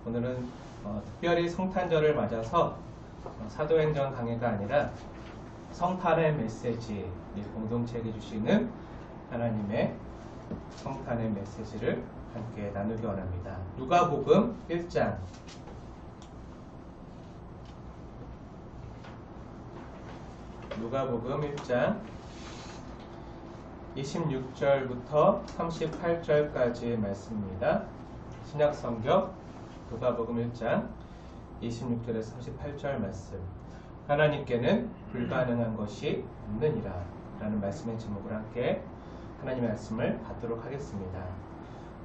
오늘은 특별히 성탄절을 맞아서 사도행전 강의가 아니라 성탄의 메시지, 공동체에게 주시는 하나님의 성탄의 메시지를 함께 나누기 원합니다. 누가복음 1장 누가복음 1장 26절부터 38절까지의 말씀입니다. 신약성경 누가복음 1장 26절에서 38절 말씀. 하나님께는 불가능한 것이 없느니라 라는 말씀의 제목을 함께 하나님의 말씀을 받도록 하겠습니다.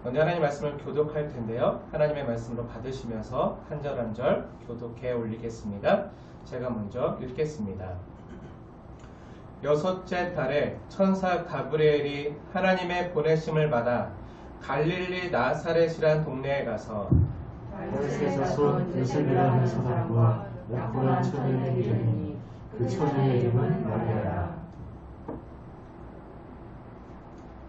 먼저 하나님의 말씀을 교독할 텐데요. 하나님의 말씀으로 받으시면서 한 절 한 절 교독해 올리겠습니다. 제가 먼저 읽겠습니다. 여섯째 달에 천사 가브리엘이 하나님의 보내심을 받아 갈릴리 나사렛이란 동네에 가서 다윗의 자손 요셉이라는 사람과 약혼한 처녀의 이름이니 그 처녀의 이름은 마리아라.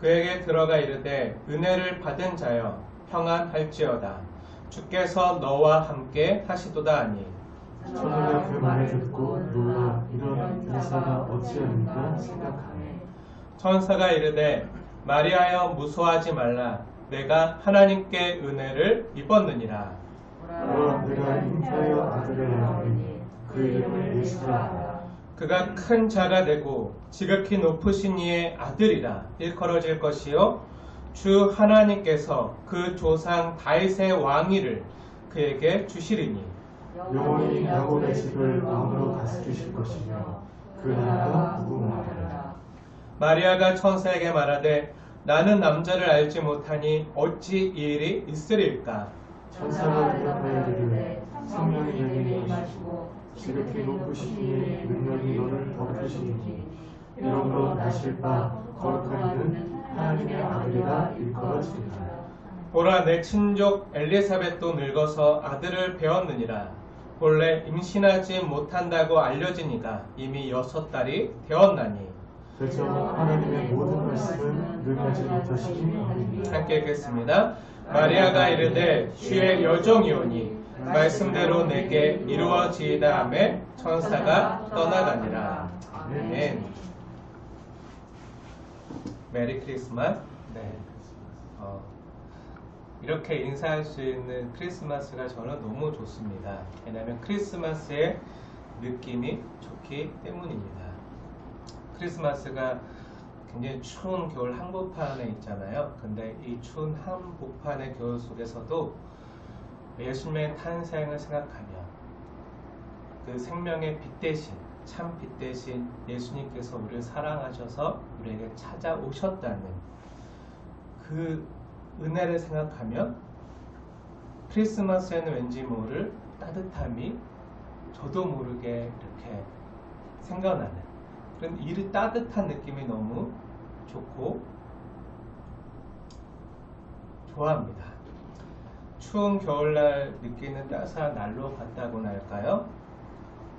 그에게 들어가 이르되 은혜를 받은 자여 평안할지어다. 주께서 너와 함께 하시도다 하니 처녀가 그 말을 듣고 놀라 이런 인사가 어찌합니까 생각하네. 천사가 이르되 마리아여 무서워하지 말라. 내가 하나님께 은혜를 입었느니라. 보라 내가 잉태하여 아들을 낳으니 그 이름을 예수라 하라. 그가 큰 자가 되고 지극히 높으신 이의 아들이라 일컬어질 것이요 주 하나님께서 그 조상 다윗의 왕위를 그에게 주시리니 영원히 야곱의 집을 왕으로 다스리실 것이며 그 나라가 무궁하리라. 마리아가 천사에게 말하되 나는 남자를 알지 못하니 어찌 이 일이 있으리까. 천사가 대답하여 이르되 성령이 내게 임하시고 지극히 높으신 이의 능력이 너를 덮으시니 이러므로 나실 바 거룩한 이는 하나님의 아들이라 일컬어지리라. 보라 내 친족 엘리사벳도 늙어서 아들을 배웠느니라. 본래 임신하지 못한다고 알려지니가 이미 6달이 되었나니. 그저 하나님의 모든 말씀은 능하지 못하시니 아니니라. 함께 읽겠습니다. 마리아가 이르되 주의 여종이오니 말씀대로 내게 이루어지이다 하매 천사가 떠나가니라. 아멘. 메리 크리스마스. 네. 이렇게 인사할 수 있는 크리스마스가 저는 너무 좋습니다. 왜냐하면 크리스마스의 느낌이 좋기 때문입니다. 크리스마스가 굉장히 추운 겨울 한복판에 있잖아요. 근데 이 추운 한복판의 겨울 속에서도 예수님의 탄생을 생각하며 그 생명의 빛 대신, 참 빛 대신 예수님께서 우리를 사랑하셔서 우리에게 찾아오셨다는 그 은혜를 생각하면 크리스마스에는 왠지 모를 따뜻함이 저도 모르게 이렇게 생겨나는 그런 이 따뜻한 느낌이 너무 좋고 좋아합니다. 추운 겨울날 느끼는 따스한 난로 같다고나 할까요?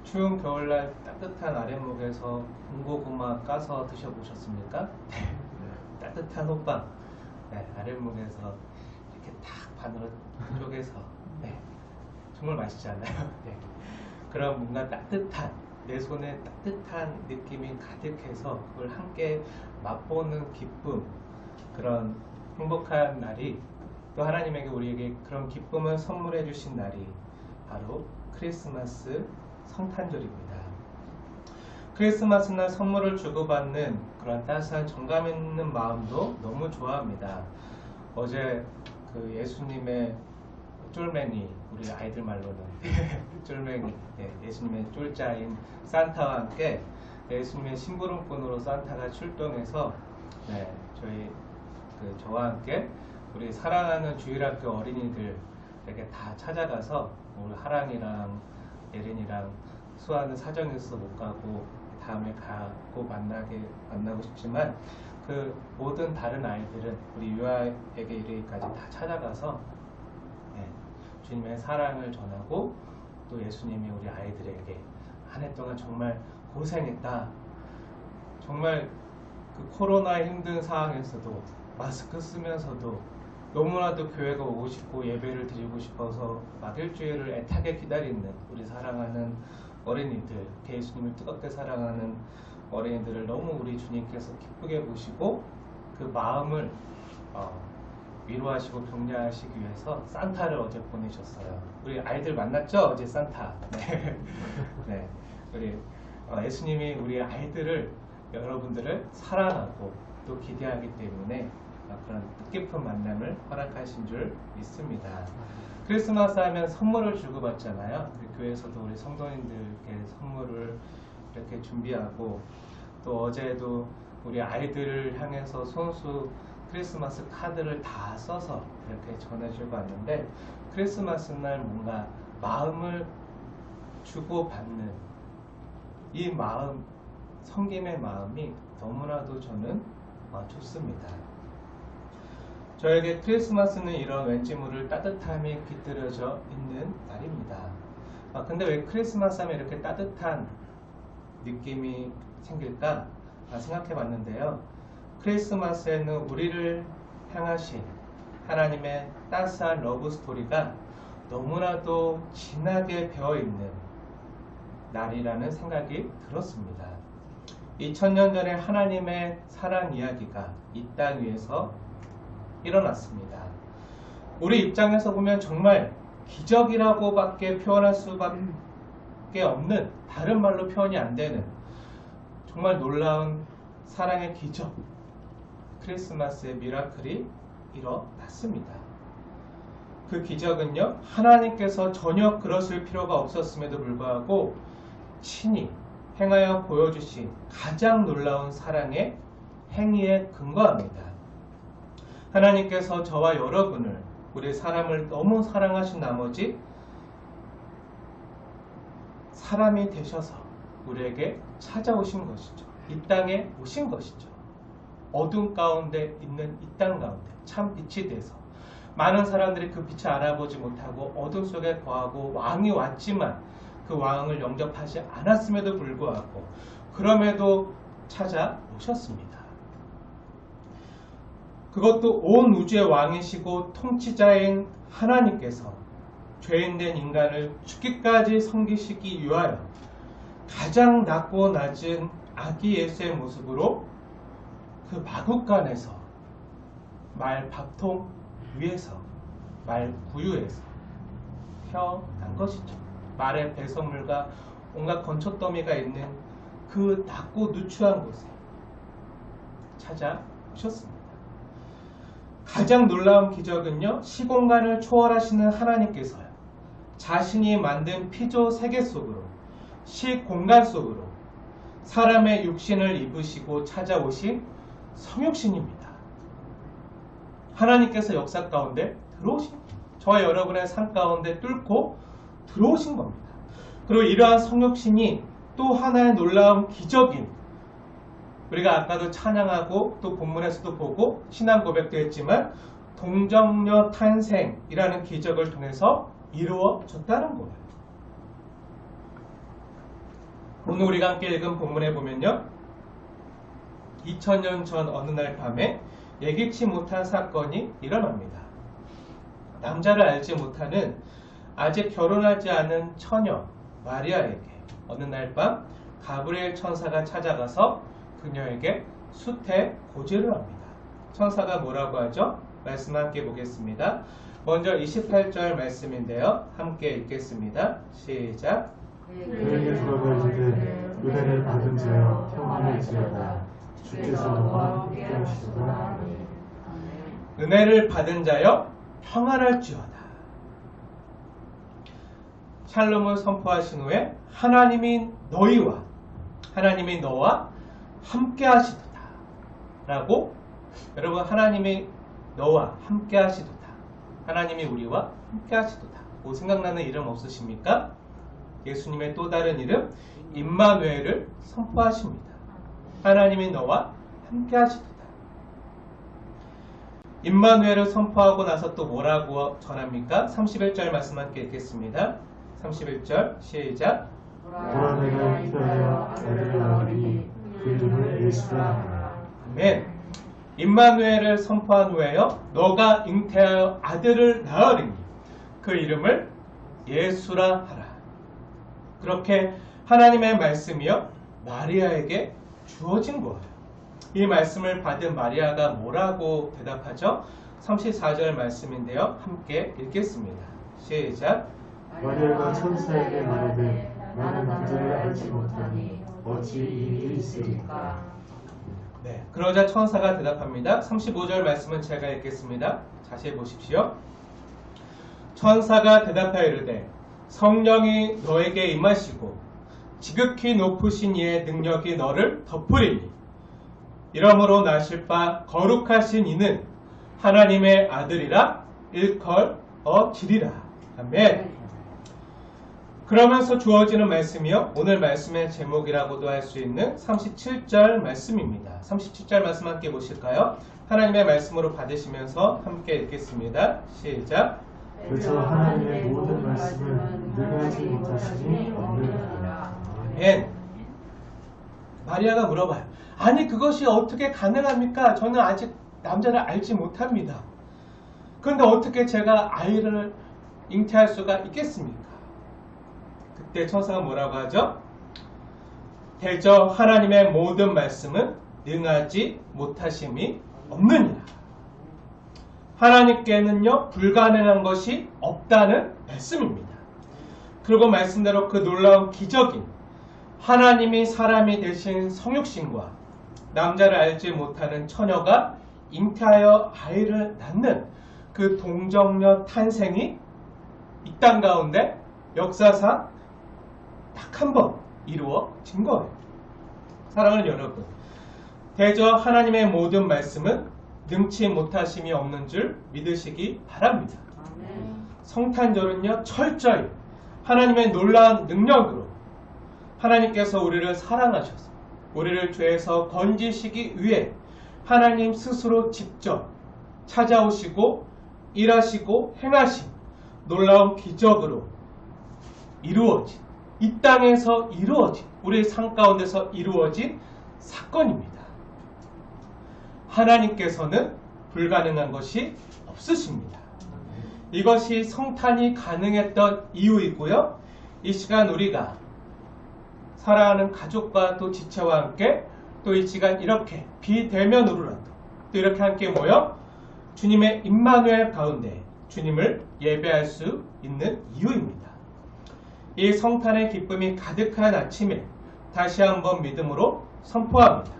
추운 겨울날 따뜻한 아랫목에서 군고구마 까서 드셔보셨습니까? 따뜻한 호빵 아랫목에서 이렇게 탁 반으로 쪼개서 정말 맛있지 않아요? 그런 뭔가 따뜻한 내 손에 따뜻한 느낌이 가득해서 그걸 함께 맛보는 기쁨, 그런 행복한 날이 또 하나님에게 우리에게 그런 기쁨을 선물해 주신 날이 바로 크리스마스 성탄절입니다. 크리스마스 날 선물을 주고받는 그런 따스한 정감 있는 마음도 너무 좋아합니다. 어제 그 예수님의 쫄맹이, 우리 아이들 말로는 쫄맹이, 예수님의 쫄자인 산타와 함께 예수님의 심부름꾼으로 산타가 출동해서 저희 저와 함께 우리 사랑하는 주일학교 어린이들에게 다 찾아가서 우리 하랑이랑 예린이랑 수아는 사정이 있어서 못 가고 다음에 가고 만나고 싶지만 그 모든 다른 아이들은 우리 유아에게 이르기까지 다 찾아가서 주님의 사랑을 전하고 또 예수님이 우리 아이들에게 한 해 동안 정말 고생했다. 정말 그 코로나 힘든 상황에서도 마스크 쓰면서도 너무나도 교회가 오고 싶고 예배를 드리고 싶어서 막 일주일을 애타게 기다리는 우리 사랑하는 어린이들, 예수님을 뜨겁게 사랑하는 어린이들을 너무 우리 주님께서 기쁘게 보시고 그 마음을 위로하시고 격려하시기 위해서 산타를 어제 보내셨어요. 우리 아이들 만났죠? 어제 산타. 네. 네. 우리 예수님이 우리 아이들을, 여러분들을 사랑하고 또 기대하기 때문에 그런 뜻깊은 만남을 허락하신 줄 믿습니다. 크리스마스 하면 선물을 주고받잖아요. 교회에서도 우리 성도님들께 선물을 이렇게 준비하고, 또 어제도 우리 아이들을 향해서 손수 크리스마스 카드를 다 써서 이렇게 전해주고 왔는데, 크리스마스 날 뭔가 마음을 주고받는 이 마음, 섬김의 마음이 너무나도 저는 좋습니다. 저에게 크리스마스는 이런 왠지 모를 따뜻함이 깃들여져 있는 날입니다. 근데 왜 크리스마스 하면 이렇게 따뜻한 느낌이 생길까 생각해 봤는데요. 크리스마스에는 우리를 향하신 하나님의 따스한 러브 스토리가 너무나도 진하게 배어있는 날이라는 생각이 들었습니다. 2000년 전에 하나님의 사랑 이야기가 이 땅 위에서 일어났습니다. 우리 입장에서 보면 정말 기적이라고밖에 표현할 수밖에 없는, 다른 말로 표현이 안 되는 정말 놀라운 사랑의 기적, 크리스마스의 미라클이 일어났습니다. 그 기적은요, 하나님께서 전혀 그러실 필요가 없었음에도 불구하고 친히 행하여 보여주신 가장 놀라운 사랑의 행위에 근거합니다. 하나님께서 저와 여러분을, 우리 사람을 너무 사랑하신 나머지 사람이 되셔서 우리에게 찾아오신 것이죠. 이 땅에 오신 것이죠. 어둠 가운데 있는 이 땅 가운데 참 빛이 돼서 많은 사람들이 그 빛을 알아보지 못하고 어둠 속에 거하고 왕이 왔지만 그 왕을 영접하지 않았음에도 불구하고 그럼에도 찾아오셨습니다. 그것도 온 우주의 왕이시고 통치자인 하나님께서 죄인된 인간을 죽기까지 섬기시기 위하여 가장 낮고 낮은 아기 예수의 모습으로 그 마국간에서 말 밥통 위에서, 말 구유에서 태어난 것이죠. 말의 배설물과 온갖 건초더미가 있는 그 낮고 누추한 곳에 찾아오셨습니다. 가장 놀라운 기적은요, 시공간을 초월하시는 하나님께서요, 자신이 만든 피조 세계 속으로, 시공간 속으로 사람의 육신을 입으시고 찾아오신 성육신입니다. 하나님께서 역사 가운데 들어오신, 저와 여러분의 삶 가운데 뚫고 들어오신 겁니다. 그리고 이러한 성육신이 또 하나의 놀라운 기적인, 우리가 아까도 찬양하고 또 본문에서도 보고 신앙 고백도 했지만 동정녀 탄생이라는 기적을 통해서 이루어졌다는 거예요. 오늘 우리가 함께 읽은 본문에 보면요, 2000년 전 어느 날 밤에 예기치 못한 사건이 일어납니다. 남자를 알지 못하는 아직 결혼하지 않은 처녀 마리아에게 어느 날 밤 가브리엘 천사가 찾아가서 그녀에게 수태 고지를 합니다. 천사가 뭐라고 하죠? 말씀 함께 보겠습니다. 먼저 28절 말씀인데요, 함께 읽겠습니다. 시작. 그에게 들어가 이르되 은혜를 받은 자여 평안할지어다. 주께서 너와 함께 하시도다. 은혜를 받은 자여 평안할지어다. 샬롬을 선포하신 후에 하나님이 너와 함께 하시도다 라고, 여러분, 하나님이 너와 함께 하시도다, 하나님이 우리와 함께 하시도다, 뭐 생각나는 이름 없으십니까? 예수님의 또 다른 이름 임마누엘을 선포하십니다. 하나님이 너와 함께 하시도다. 임마누엘을 선포하고 나서 또 뭐라고 전합니까? 31절 말씀 함께 읽겠습니다. 31절 시작. 보라 내가 잉태하여 아들을 낳으리니 그 이름을 예수라 하라. 아멘. 임마누엘을 선포한 후에요. 너가 잉태하여 아들을 낳으리니 그 이름을 예수라 하라. 그렇게 하나님의 말씀이요 마리아에게 주어진 거예요. 이 말씀을 받은 마리아가 뭐라고 대답하죠? 34절 말씀인데요. 함께 읽겠습니다. 시작. 마리아가 천사에게 말하되 나는 남자를 알지 못하니 어찌 이 일이 있으리까. 네, 그러자 천사가 대답합니다. 35절 말씀은 제가 읽겠습니다. 자세히 보십시오. 천사가 대답하여 이르되 성령이 너에게 임하시고 지극히 높으신 이의 능력이 너를 덮으리니 이러므로 나실 바 거룩하신 이는 하나님의 아들이라 일컬어지리라. 아멘. 그러면서 주어지는 말씀이요. 오늘 말씀의 제목이라고도 할 수 있는 37절 말씀입니다. 37절 말씀 함께 보실까요? 하나님의 말씀으로 받으시면서 함께 읽겠습니다. 시작. 그저 하나님의 모든 말씀은 능하지 못하시니 없느니라. 아멘. 마리아가 물어봐요. 아니 그것이 어떻게 가능합니까? 저는 아직 남자를 알지 못합니다. 그런데 어떻게 제가 아이를 잉태할 수가 있겠습니까? 그때 천사가 뭐라고 하죠? 대저 하나님의 모든 말씀은 능하지 못하심이 없느니라. 하나님께는요 불가능한 것이 없다는 말씀입니다. 그리고 말씀대로 그 놀라운 기적인 하나님이 사람이 되신 성육신과 남자를 알지 못하는 처녀가 잉태하여 아이를 낳는 그 동정녀 탄생이 이 땅 가운데 역사상 딱 한 번 이루어진 거예요. 사랑하는 여러분, 대저 하나님의 모든 말씀은 능치 못하심이 없는 줄 믿으시기 바랍니다. 성탄절은요 철저히 하나님의 놀라운 능력으로 하나님께서 우리를 사랑하셔서 우리를 죄에서 건지시기 위해 하나님 스스로 직접 찾아오시고 일하시고 행하신 놀라운 기적으로 이루어진 이 땅에서 이루어진 우리의 삶 가운데서 이루어진 사건입니다. 하나님께서는 불가능한 것이 없으십니다. 이것이 성탄이 가능했던 이유이고요. 이 시간 우리가 사랑하는 가족과 또 지체와 함께 또 이 시간 이렇게 비대면으로라도 또 이렇게 함께 모여 주님의 임마누엘 가운데 주님을 예배할 수 있는 이유입니다. 이 성탄의 기쁨이 가득한 아침에 다시 한번 믿음으로 선포합니다.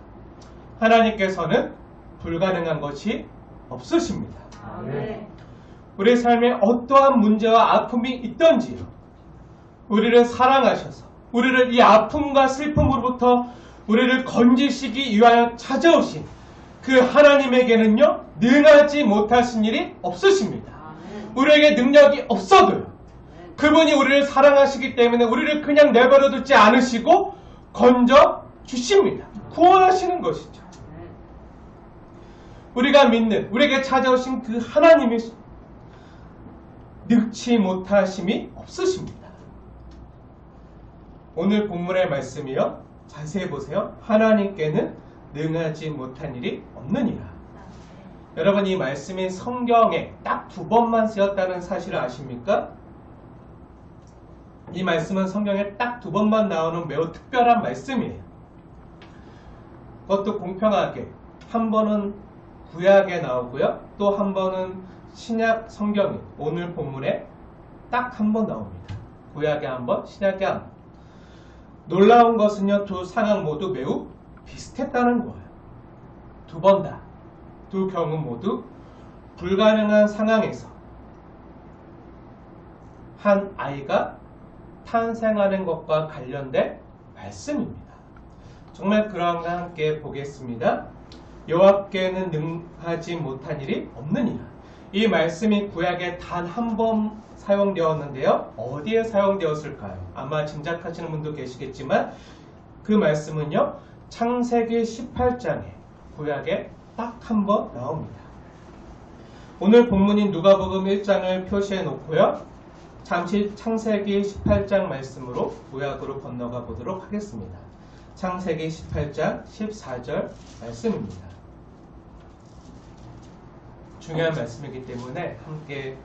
하나님께서는 불가능한 것이 없으십니다. 아멘. 우리 삶에 어떠한 문제와 아픔이 있던지요. 우리를 사랑하셔서 우리를 이 아픔과 슬픔으로부터 우리를 건지시기 위하여 찾아오신 그 하나님에게는요 능하지 못하신 일이 없으십니다. 우리에게 능력이 없어도요 그분이 우리를 사랑하시기 때문에 우리를 그냥 내버려 두지 않으시고 건져 주십니다. 구원하시는 것이죠. 우리가 믿는 우리에게 찾아오신 그 하나님이 늙지 못하심이 없으십니다. 오늘 본문의 말씀이요 자세히 보세요. 하나님께는 능하지 못한 일이 없느니라. 여러분 이 말씀이 성경에 딱 2번만 쓰였다는 사실을 아십니까? 이 말씀은 성경에 딱 2번만 나오는 매우 특별한 말씀이에요. 그것도 공평하게 한 번은 구약에 나오고요. 또 한 번은 신약 성경이 오늘 본문에 딱 한 번 나옵니다. 구약에 한 번, 신약에 한 번. 놀라운 것은요. 두 상황 모두 매우 비슷했다는 거예요. 2번 다. 두 경우 모두 불가능한 상황에서 한 아이가 탄생하는 것과 관련된 말씀입니다. 정말 그러한가 함께 보겠습니다. 여호와께는 능하지 못한 일이 없느니라. 이 말씀이 구약에 단 한 번 사용되었는데요. 어디에 사용되었을까요? 아마 짐작하시는 분도 계시겠지만 그 말씀은요. 창세기 18장에 구약에 딱 한 번 나옵니다. 오늘 본문인 누가복음 1장을 표시해 놓고요. 잠시 창세기 18장 말씀으로 구약으로 건너가 보도록 하겠습니다. 창세기 18장 14절 말씀입니다. 중요한 말씀이기 때문에 함께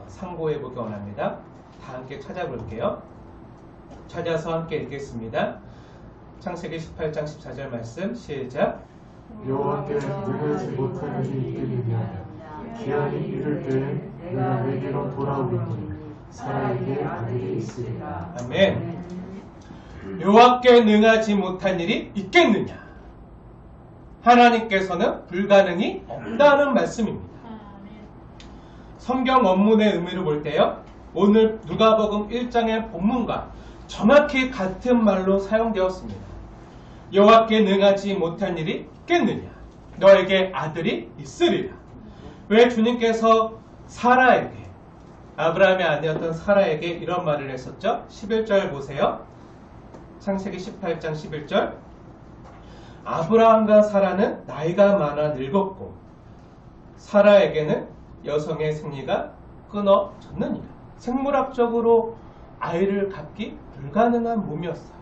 상고해 보기 원합니다. 다 함께 찾아볼게요. 찾아서 함께 읽겠습니다. 창세기 18장 14절 말씀 시작. 여호와께 능하지 못한 일이 있겠느냐. 기한이 이를 때에 내가 내게로 돌아오리니 사라에게 아들이 있으리라. 아멘. 여호와께 능하지 못한 일이 있겠느냐. 하나님께서는 불가능이 없다는 말씀입니다. 성경 원문의 의미를 볼 때요, 오늘 누가복음 1장의 본문과 정확히 같은 말로 사용되었습니다. 여호와께 능하지 못한 일이 있겠느냐. 너에게 아들이 있으리라. 왜 주님께서 사라에게, 아브라함의 아내였던 사라에게 이런 말을 했었죠? 11절 보세요. 창세기 18장 11절. 아브라함과 사라는 나이가 많아 늙었고 사라에게는 여성의 생리가 끊어졌느니라. 생물학적으로 아이를 갖기 불가능한 몸이었어요.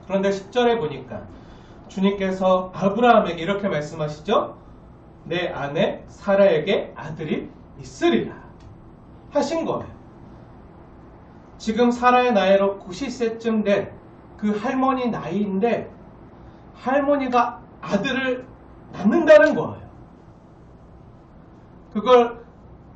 그런데 10절에 보니까 주님께서 아브라함에게 이렇게 말씀하시죠. 내 아내 사라에게 아들이 있으리라 하신 거예요. 지금 사라의 나이로 90세쯤 된 그 할머니 나이인데 할머니가 아들을 낳는다는 거예요. 그걸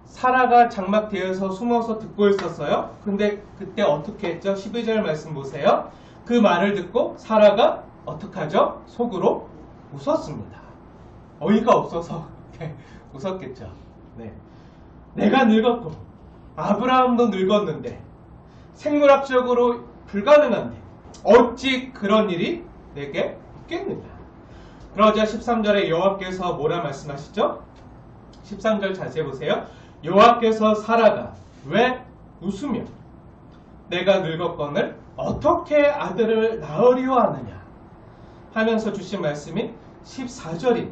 사라가 장막대에서 숨어서 듣고 있었어요. 근데 그때 어떻게 했죠? 12절 말씀 보세요. 그 말을 듣고 사라가 어떻게 하죠? 속으로 웃었습니다. 어이가 없어서 웃었겠죠. 네. 내가 늙었고 아브라함도 늙었는데 생물학적으로 불가능한데 어찌 그런 일이 내게 있겠느냐. 그러자 13절에 여호와께서 뭐라 말씀하시죠? 13절 자세히 보세요. 여호와께서 사라가 왜 웃으며 내가 늙었거늘 어떻게 아들을 낳으리오 하느냐 하면서 주신 말씀이 14절인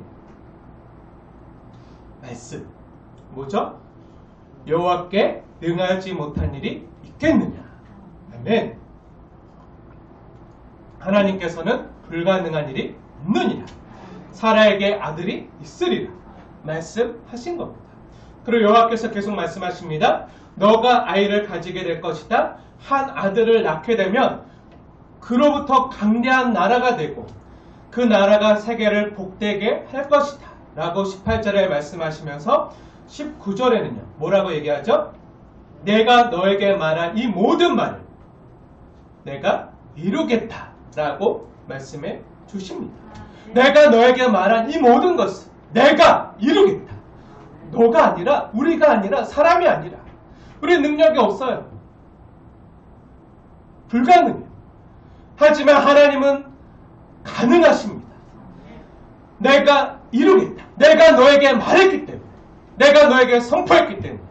말씀. 뭐죠? 여호와께 능하지 못한 일이 있겠느냐. 아멘. 하나님께서는 불가능한 일이 없느니라. 사라에게 아들이 있으리라 말씀하신 겁니다. 그리고 여호와께서 계속 말씀하십니다. 너가 아이를 가지게 될 것이다. 한 아들을 낳게 되면 그로부터 강대한 나라가 되고 그 나라가 세계를 복되게 할 것이다 라고 18절에 말씀하시면서 19절에는요 뭐라고 얘기하죠? 내가 너에게 말한 이 모든 말을 내가 이루겠다 라고 말씀해 주십니다. 내가 너에게 말한 이 모든 것을 내가 이루겠다. 너가 아니라, 우리가 아니라, 사람이 아니라. 우리 능력이 없어요. 불가능해요. 하지만 하나님은 가능하십니다. 내가 이루겠다. 내가 너에게 말했기 때문에, 내가 너에게 선포했기 때문에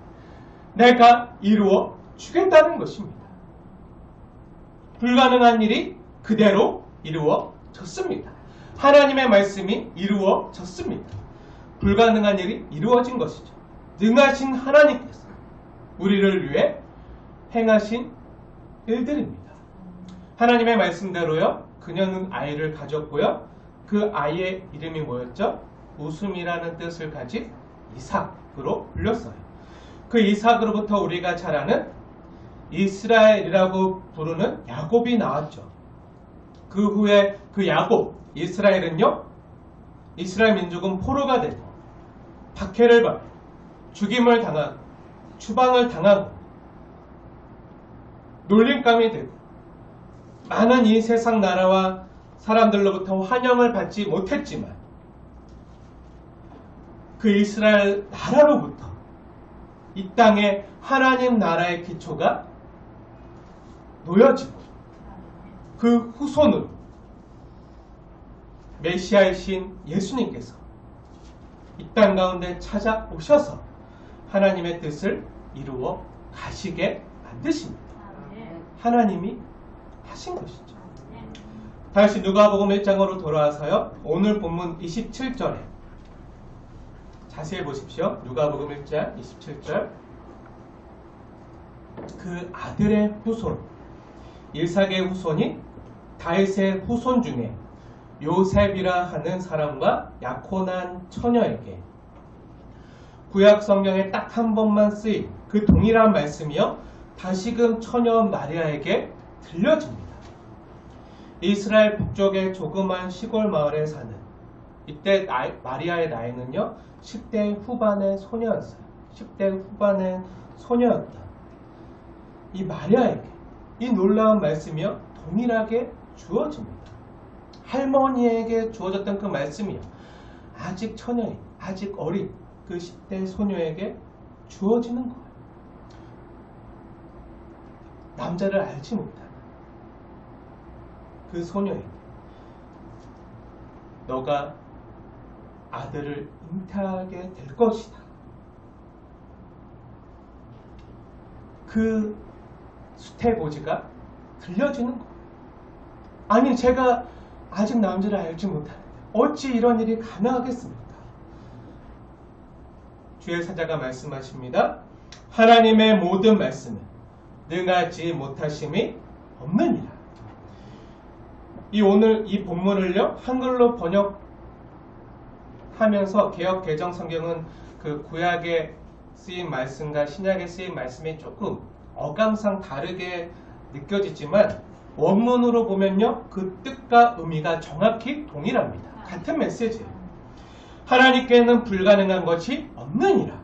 내가 이루어 주겠다는 것입니다. 불가능한 일이 그대로 이루어졌습니다. 하나님의 말씀이 이루어졌습니다. 불가능한 일이 이루어진 것이죠. 능하신 하나님께서 우리를 위해 행하신 일들입니다. 하나님의 말씀대로요. 그녀는 아이를 가졌고요. 그 아이의 이름이 뭐였죠? 웃음이라는 뜻을 가진 이삭으로 불렸어요. 그 이삭으로부터 우리가 잘 아는 이스라엘이라고 부르는 야곱이 나왔죠. 그 후에 그 야곱, 이스라엘은요, 이스라엘 민족은 포로가 되고 박해를 받고 죽임을 당하고 추방을 당하고 놀림감이 되고 많은 이 세상 나라와 사람들로부터 환영을 받지 못했지만 그 이스라엘 나라로부터 이 땅에 하나님 나라의 기초가 놓여지고 그 후손으로 메시아이신 예수님께서 이 땅 가운데 찾아오셔서 하나님의 뜻을 이루어 가시게 만드십니다. 하나님이 하신 것이죠. 다시 누가복음 1장으로 돌아와서요. 오늘 본문 27절에 자세히 보십시오. 누가복음 1장 27절. 그 아들의 후손, 이삭의 후손이 다윗의 후손 중에 요셉이라 하는 사람과 약혼한 처녀에게 구약 성경에 딱 한 번만 쓰인 그 동일한 말씀이요 다시금 처녀 마리아에게 들려집니다. 이스라엘 북쪽의 조그만 시골 마을에 사는 이때 마리아의 나이는요 10대 후반의 소녀였어요. 10대 후반의 소녀였다. 이 마리아에게 이 놀라운 말씀이요 동일하게 주어집니다. 할머니에게 주어졌던 그 말씀이요 아직 처녀인 아직 어린 그 10대 소녀에게 주어지는 거예요. 남자를 알지 못하는 그 소녀에게 너가 아들을 잉태하게 될 것이다. 그 수태고지가 들려지는 거예요. 아니 제가 아직 남자를 알지 못하는데 어찌 이런 일이 가능하겠습니까? 주의 사자가 말씀하십니다. 하나님의 모든 말씀은 능하지 못하심이 없느니라. 오늘 이 본문을요 한글로 번역하면서 개역 개정 성경은 그 구약에 쓰인 말씀과 신약에 쓰인 말씀이 조금 어감상 다르게 느껴지지만 원문으로 보면요 그 뜻과 의미가 정확히 동일합니다. 같은 메시지예요. 하나님께는 불가능한 것이 없느니라.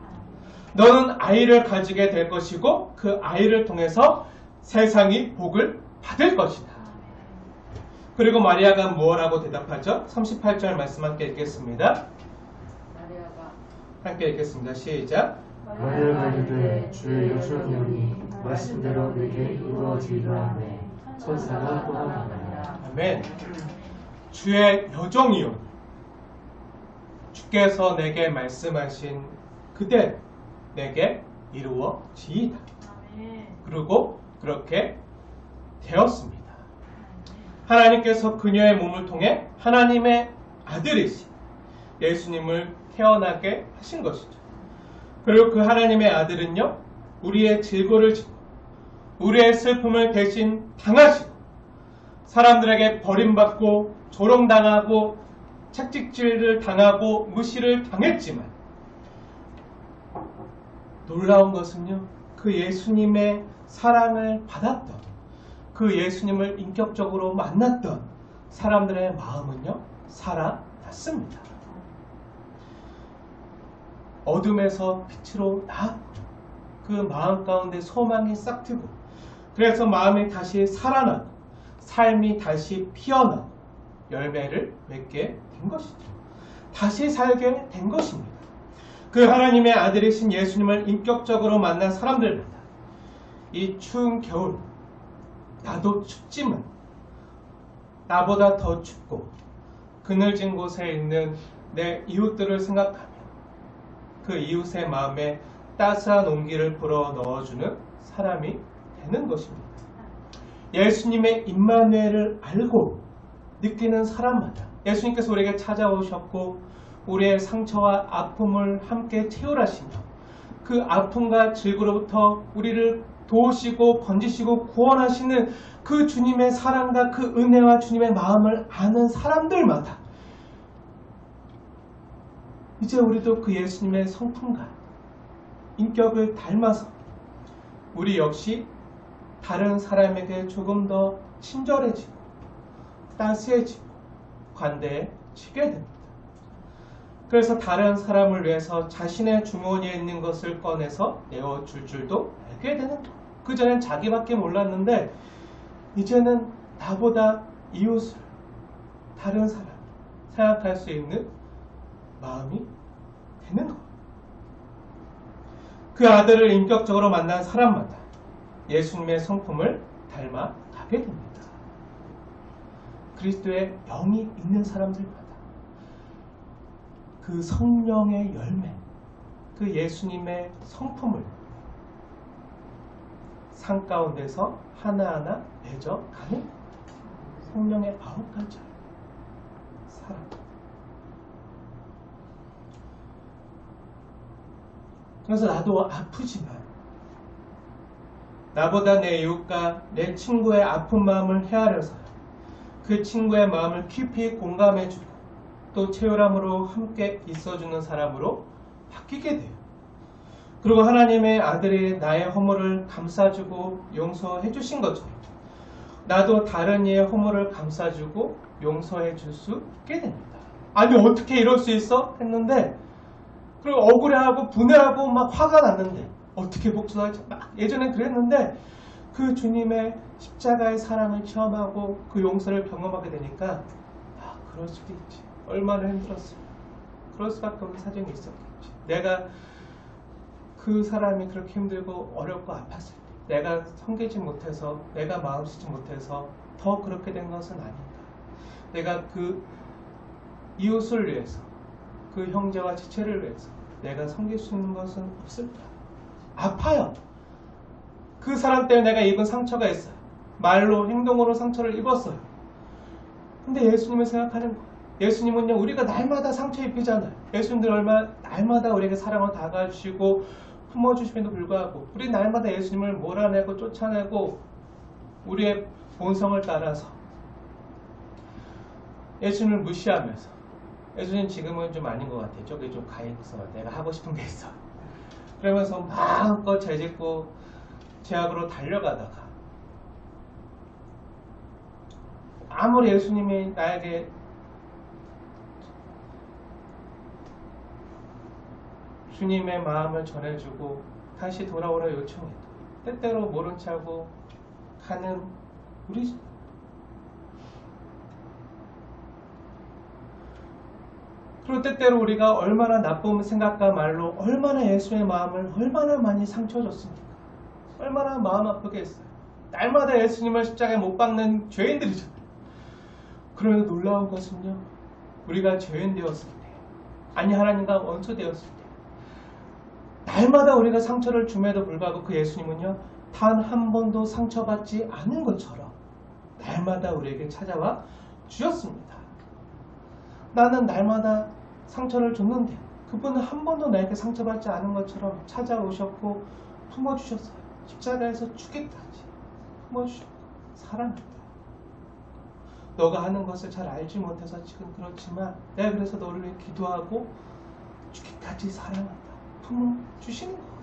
너는 아이를 가지게 될 것이고 그 아이를 통해서 세상이 복을 받을 것이다. 그리고 마리아가 무엇라고 대답하죠? 38절 말씀 함께 읽겠습니다. 함께 읽겠습니다. 시작. 마리아가 이르되 주의 여종이오니 말씀대로 내게 이루어지리라 하매 천사가 또 하나 말이라. 아멘. 주의 여종이요 주께서 내게 말씀하신 그대로 내게 이루어지이다. 그리고 그렇게 되었습니다. 하나님께서 그녀의 몸을 통해 하나님의 아들이신 예수님을 태어나게 하신 것이죠. 그리고 그 하나님의 아들은요 우리의 질고를 지고 우리의 슬픔을 대신 당하시고 사람들에게 버림받고 조롱당하고 채찍질을 당하고 무시를 당했지만 놀라운 것은요 그 예수님의 사랑을 받았던 그 예수님을 인격적으로 만났던 사람들의 마음은요 살아났습니다. 어둠에서 빛으로 나았고 그 마음 가운데 소망이 싹트고 그래서 마음이 다시 살아나고 삶이 다시 피어나고 열매를 맺게 된 것이죠. 다시 살게 된 것입니다. 그 하나님의 아들이신 예수님을 인격적으로 만난 사람들마다 이 추운 겨울 나도 춥지만 나보다 더 춥고 그늘진 곳에 있는 내 이웃들을 생각하며 그 이웃의 마음에 따스한 온기를 불어 넣어주는 사람이 되는 것입니다. 예수님의 임마누엘을 알고 느끼는 사람마다 예수님께서 우리에게 찾아오셨고 우리의 상처와 아픔을 함께 채울하시며 그 아픔과 질고로부터 우리를 도우시고 건지시고 구원하시는 그 주님의 사랑과 그 은혜와 주님의 마음을 아는 사람들마다 이제 우리도 그 예수님의 성품과 인격을 닮아서 우리 역시 다른 사람에게 조금 더 친절해지고 따스해지고 관대해지게 됩니다. 그래서 다른 사람을 위해서 자신의 주머니에 있는 것을 꺼내서 내어줄 줄도 알게 되는 거예요. 그전엔 자기밖에 몰랐는데 이제는 나보다 이웃을 다른 사람 생각할 수 있는 마음이 되는 거예요. 그 아들을 인격적으로 만난 사람마다 예수님의 성품을 닮아가게 됩니다. 그리스도의 영이 있는 사람들마다 그 성령의 열매, 그 예수님의 성품을 산 가운데서 하나하나 맺어가는 성령의 9가지 사랑. 그래서 나도 아프지만 나보다 내 이웃과 내 친구의 아픈 마음을 헤아려서 그 친구의 마음을 깊이 공감해주고 또 채울함으로 함께 있어주는 사람으로 바뀌게 돼요. 그리고 하나님의 아들이 나의 허물을 감싸주고 용서해 주신 것처럼 나도 다른 이의 허물을 감싸주고 용서해 줄 수 있게 됩니다. 아니 어떻게 이럴 수 있어? 했는데 그리고 억울해하고 분해하고 막 화가 났는데 어떻게 복수하지? 막 예전엔 그랬는데 그 주님의 십자가의 사랑을 체험하고 그 용서를 경험하게 되니까 그럴 수도 있지. 얼마나 힘들었을까. 그럴 수밖에 없는 사정이 있었겠지. 내가 그 사람이 그렇게 힘들고 어렵고 아팠을 때 내가 섬기지 못해서 내가 마음 쓰지 못해서 더 그렇게 된 것은 아닌가. 내가 그 이웃을 위해서 그 형제와 지체를 위해서 내가 섬길 수 있는 것은 없을까. 아파요. 그 사람 때문에 내가 입은 상처가 있어요. 말로 행동으로 상처를 입었어요. 근데 예수님을 생각하는 거예요. 예수님은요 우리가 날마다 상처 입히잖아요. 예수님들 날마다 우리에게 사랑을 다가주시고 품어주심에도 불구하고 우리 날마다 예수님을 몰아내고 쫓아내고 우리의 본성을 따라서 예수님을 무시하면서 예수님 지금은 좀 아닌 것 같아요. 저기 좀 가 있어. 내가 하고 싶은 게 있어. 그러면서 마음껏 죄짓고 죄악으로 달려가다가 아무리 예수님이 나에게 주님의 마음을 전해주고 다시 돌아오라 요청해도 때때로 모른 척하고 가는 우리 그리고 때때로 우리가 얼마나 나쁜 생각과 말로 얼마나 예수의 마음을 얼마나 많이 상처 줬습니까? 얼마나 마음 아프게 했어요. 날마다 예수님을 십자가에 못 박는 죄인들이잖아요. 그러면 놀라운 것은요. 우리가 죄인 되었을 때 아니 하나님과 원수 되었을 때 날마다 우리가 상처를 줌에도 불구하고 그 예수님은요. 단 한 번도 상처받지 않은 것처럼 날마다 우리에게 찾아와 주셨습니다. 나는 날마다 상처를 줬는데 그분은 한 번도 나에게 상처받지 않은 것처럼 찾아오셨고 품어주셨어요. 십자가에서 죽기까지 품어주셨고 사랑합니다. 너가 하는 것을 잘 알지 못해서 지금 그렇지만 내가 그래서 너를 위해 기도하고 죽기까지 사랑한다. 품어주시는 거예요.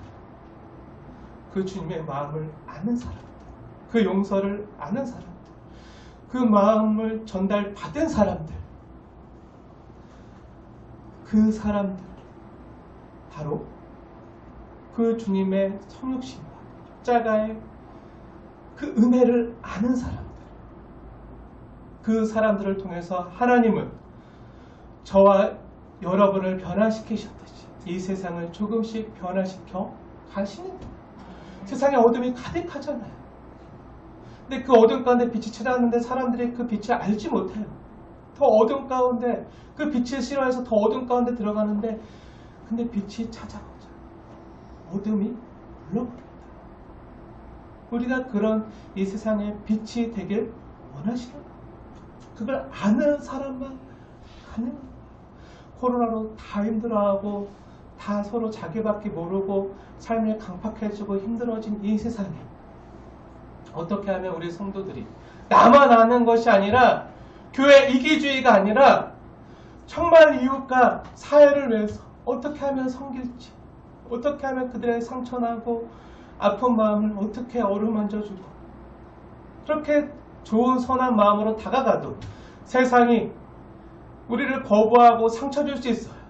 그 주님의 마음을 아는 사람들, 그 용서를 아는 사람들, 그 마음을 전달받은 사람들, 그 사람들 바로 그 주님의 성육신과 십자가의 그 은혜를 아는 사람들, 그 사람들을 통해서 하나님은 저와 여러분을 변화시키셨듯이 이 세상을 조금씩 변화시켜 가시는 거예요. 세상에 어둠이 가득하잖아요. 근데 그 어둠 가운데 빛이 찾아왔는데 사람들이 그 빛을 알지 못해요. 더 어둠 가운데 그 빛을 싫어해서 더 어둠 가운데 들어가는데 근데 빛이 찾아오죠. 어둠이 물러버립니다. 우리가 그런 이 세상에 빛이 되길 원하시는 거예요. 그걸 아는 사람만 가는 거예요. 코로나로 다 힘들어하고 다 서로 자기밖에 모르고 삶이 강팍해지고 힘들어진 이 세상에 어떻게 하면 우리 성도들이 나만 아는 것이 아니라 교회 이기주의가 아니라 정말 이웃과 사회를 위해서 어떻게 하면 섬길지, 어떻게 하면 그들의 상처나고 아픈 마음을 어떻게 어루만져주고 그렇게 좋은 선한 마음으로 다가가도 세상이 우리를 거부하고 상처 줄 수 있어요.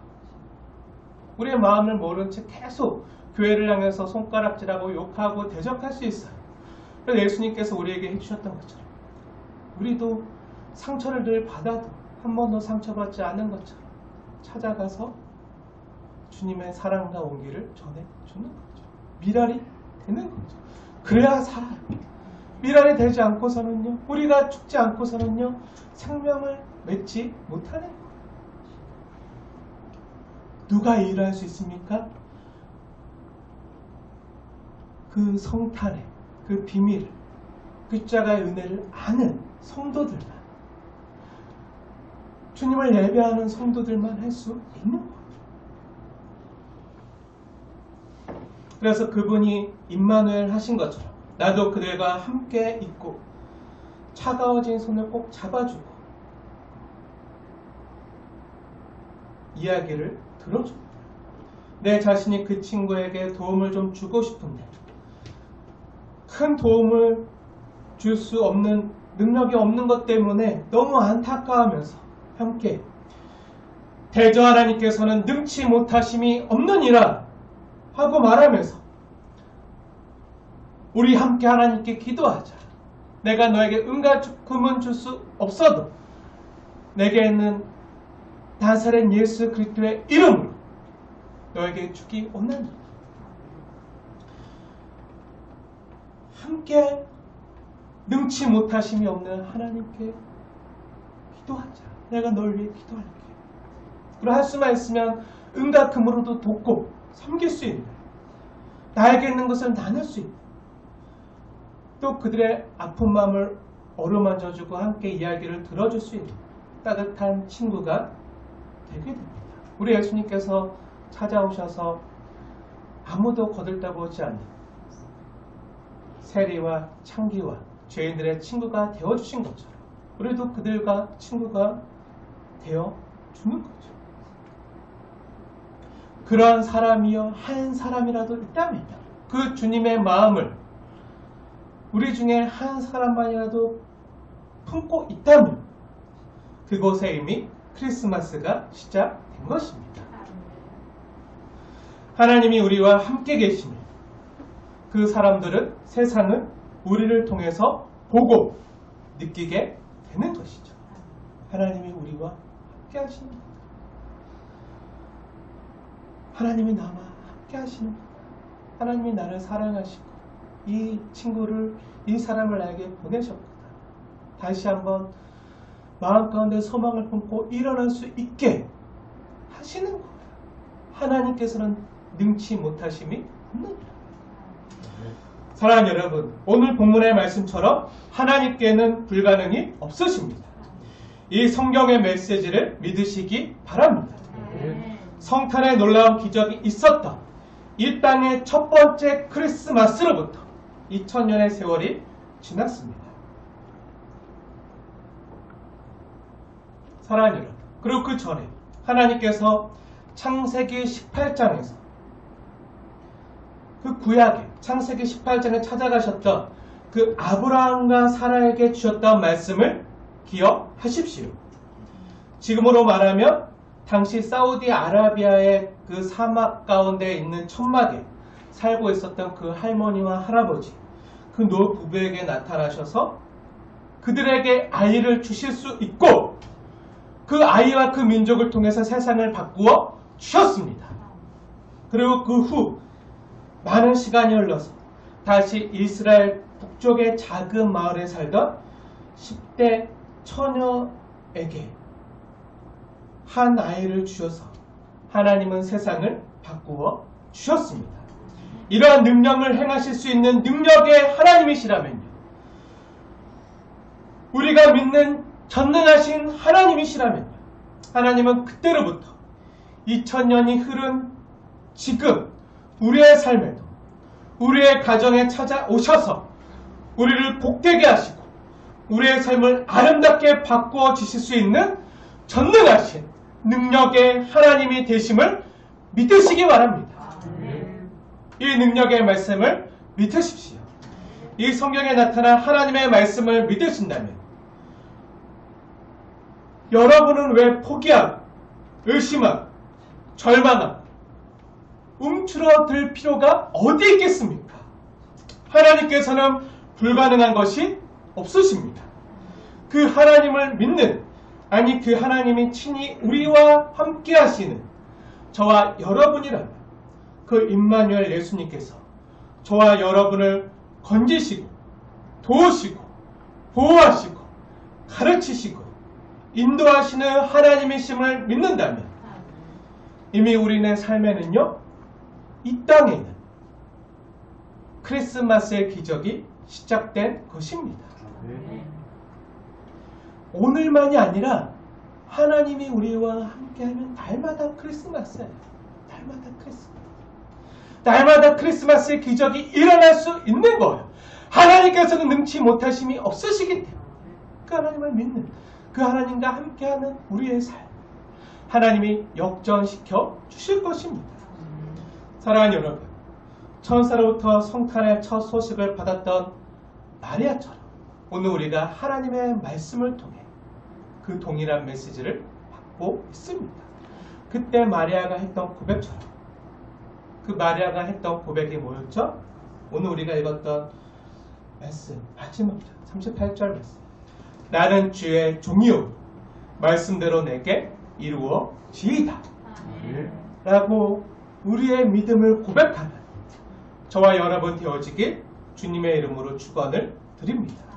우리의 마음을 모른 채 계속 교회를 향해서 손가락질하고 욕하고 대적할 수 있어요. 그래서 예수님께서 우리에게 해주셨던 것처럼 우리도 상처를 늘 받아도 한 번도 상처받지 않은 것처럼 찾아가서 주님의 사랑과 온기를 전해주는 거죠. 미랄이 되는 거죠. 그래야 살아요. 미랄이 되지 않고서는요. 우리가 죽지 않고서는요. 생명을 맺지 못하는 거예요. 누가 일할 수 있습니까? 그 성탄의 그 비밀을 그 십자가의 은혜를 아는 성도들만 주님을 예배하는 성도들만 할 수 있는 거예요. 그래서 그분이 임마누엘 하신 것처럼 나도 그들과 함께 있고 차가워진 손을 꼭 잡아주고 이야기를 들어줍니다. 내 자신이 그 친구에게 도움을 좀 주고 싶은데 큰 도움을 줄 수 없는 능력이 없는 것 때문에 너무 안타까워하면서 함께 대저 하나님께서는 능치 못하심이 없느니라 하고 말하면서 우리 함께 하나님께 기도하자. 내가 너에게 은과 금은 줄 수 없어도 내게 있는 나사렛 예수 그리스도의 이름으로 너에게 주기 원하니 함께 능치 못하심이 없는 하나님께 기도하자. 내가 널 위해 기도할게. 그리고 할 수만 있으면 은과 금으로도 돕고 섬길 수 있는, 나에게 있는 것을 나눌 수 있는, 또 그들의 아픈 마음을 어루만져주고 함께 이야기를 들어줄 수 있는 따뜻한 친구가 되게 됩니다. 우리 예수님께서 찾아오셔서 아무도 거들떠보지 않는 세리와 창기와 죄인들의 친구가 되어주신 것처럼 우리도 그들과 친구가 되어주는 거죠. 그러한 사람이여 한 사람이라도 있다면 그 주님의 마음을 우리 중에 한 사람만이라도 품고 있다면 그곳에 이미 크리스마스가 시작된 것입니다. 하나님이 우리와 함께 계시며 그 사람들은 세상을 우리를 통해서 보고 느끼게 되는 것이죠. 하나님이 우리와 함께 하십니다. 하나님이 나와 함께 하시는, 하나님이 나를 사랑하시고 이 친구를, 이 사람을 나에게 보내셨구나. 다시 한번 마음 가운데 소망을 품고 일어날 수 있게 하시는 거예요. 하나님께서는 능치 못하심이 없느니라. 사랑하는 여러분, 오늘 본문의 말씀처럼 하나님께는 불가능이 없으십니다. 이 성경의 메시지를 믿으시기 바랍니다. 성탄의 놀라운 기적이 있었던 이 땅의 첫 번째 크리스마스로부터 2000년의 세월이 지났습니다. 사랑하는 여러분, 그리고 그 전에 하나님께서 창세기 18장에서 그 구약에 창세기 18장에 찾아가셨던 그 아브라함과 사라에게 주셨던 말씀을 기억하십시오. 지금으로 말하면 당시 사우디아라비아의 그 사막 가운데 있는 천막에 살고 있었던 그 할머니와 할아버지, 그 노부부에게 나타나셔서 그들에게 아이를 주실 수 있고 그 아이와 그 민족을 통해서 세상을 바꾸어 주셨습니다. 그리고 그 후 많은 시간이 흘러서 다시 이스라엘 북쪽의 작은 마을에 살던 10대 처녀에게 한 아이를 주셔서 하나님은 세상을 바꾸어 주셨습니다. 이러한 능력을 행하실 수 있는 능력의 하나님이시라면요, 우리가 믿는 전능하신 하나님이시라면요, 하나님은 그때로부터 2000년이 흐른 지금 우리의 삶에도 우리의 가정에 찾아오셔서 우리를 복되게 하시고 우리의 삶을 아름답게 바꾸어 주실 수 있는 전능하신 능력의 하나님이 되심을 믿으시기 바랍니다. 이 능력의 말씀을 믿으십시오. 이 성경에 나타난 하나님의 말씀을 믿으신다면 여러분은 왜 포기하고 의심하고 절망하고 움츠러들 필요가 어디 있겠습니까? 하나님께서는 불가능한 것이 없으십니다. 그 하나님을 믿는, 아니 그 하나님이 친히 우리와 함께 하시는 저와 여러분이라면 그 임마누엘 예수님께서 저와 여러분을 건지시고 도우시고 보호하시고 가르치시고 인도하시는 하나님이심을 믿는다면 이미 우리의 삶에는요, 이 땅에는 크리스마스의 기적이 시작된 것입니다. 오늘만이 아니라 하나님이 우리와 함께하면 날마다 크리스마스예요. 날마다 크리스마스. 날마다 크리스마스의 기적이 일어날 수 있는 거예요. 하나님께서는 능치 못하심이 없으시기 때문에 그 하나님을 믿는, 그 하나님과 함께하는 우리의 삶, 하나님이 역전시켜 주실 것입니다. 사랑하는 여러분, 천사로부터 성탄의 첫 소식을 받았던 마리아처럼 오늘 우리가 하나님의 말씀을 통해 그 동일한 메시지를 받고 있습니다. 그때 마리아가 했던 고백처럼 그 마리아가 했던 고백이 뭐였죠? 오늘 우리가 읽었던 말씀 마지막 38절 말씀. 나는 주의 종이요 말씀대로 내게 이루어지이다 라고 우리의 믿음을 고백하는 저와 여러분 되어지길 주님의 이름으로 축원을 드립니다.